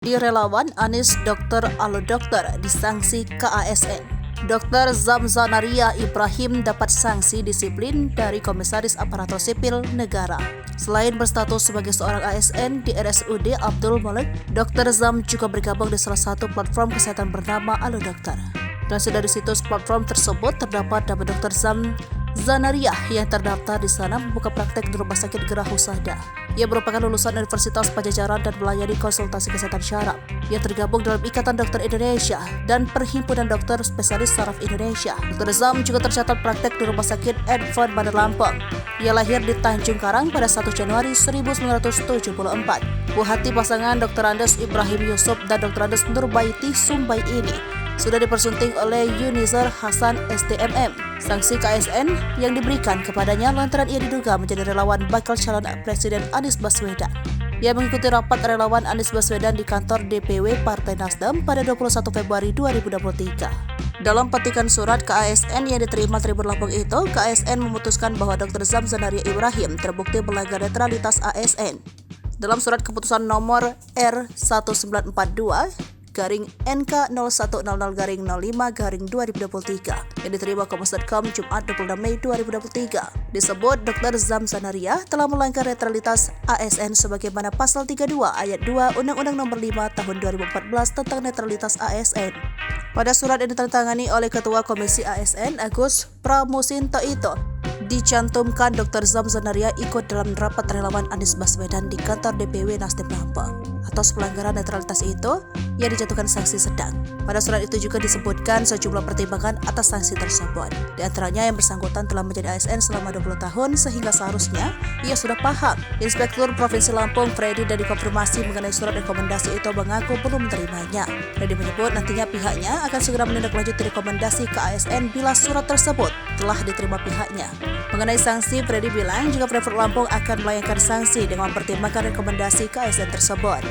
Di relawan Anies Dr. Alo Dokter disanksi KASN. Dr. Zamzanaria Ibrahim dapat sanksi disiplin dari Komisaris Aparatur Sipil Negara. Selain berstatus sebagai seorang ASN di RSUD Abdul Malik, Dr. Zam juga bergabung di salah satu platform kesehatan bernama Alo Dokter. Dan sudah di situs platform tersebut terdapat nama Dr. Zamzanaria yang terdaftar di sana membuka praktek di Rumah Sakit Gerah Husada. Ia merupakan lulusan Universitas Pajajaran dan melayani konsultasi kesehatan syaraf. Ia tergabung dalam Ikatan Dokter Indonesia dan Perhimpunan Dokter Spesialis Saraf Indonesia. Dr. Zam juga tercatat praktek di Rumah Sakit Advent Bandar Lampung. Ia lahir di Tanjung Karang pada 1 Januari 1974. Buah hati pasangan Dr. Andes Ibrahim Yusuf dan Dr. Andes Nurbaiti Sumbai ini sudah dipersunting oleh Yunizar Hasan STMM. Sanksi KSN yang diberikan kepadanya lantaran ia diduga menjadi relawan bakal calon Presiden Anies Baswedan. Ia mengikuti rapat relawan Anies Baswedan di kantor DPW Partai Nasdem pada 21 Februari 2023. Dalam petikan surat KASN yang diterima Tribun Lampung itu, KASN memutuskan bahwa Dr. Zamzanaria Ibrahim terbukti melanggar netralitas ASN. Dalam surat keputusan nomor R1942 NK0100-05-2023 yang diterima Kompas.com Jumat 26 Mei 2023 disebut Dr. Zamzanaria telah melanggar netralitas ASN sebagaimana pasal 32 ayat 2 Undang-Undang Nomor 5 Tahun 2014 tentang netralitas ASN. Pada surat yang ditandatangani oleh Ketua Komisi ASN Agus Pramusinto itu dicantumkan Dr. Zamzanaria ikut dalam rapat relawan Anies Baswedan di kantor DPW Nasdem Lampung. Atas pelanggaran netralitas itu, ia dijatuhkan sanksi sedang. Pada surat itu juga disebutkan sejumlah pertimbangan atas sanksi tersebut. Di antaranya yang bersangkutan telah menjadi ASN selama 20 tahun sehingga seharusnya ia sudah paham. Inspektur Provinsi Lampung Freddy dan dikonfirmasi mengenai surat rekomendasi itu mengaku belum menerimanya. Freddy menyebut nantinya pihaknya akan segera menindaklanjuti rekomendasi ke ASN bila surat tersebut telah diterima pihaknya. Mengenai sanksi, Freddy bilang juga Pemprov Lampung akan melayangkan sanksi dengan mempertimbangkan rekomendasi KSN tersebut.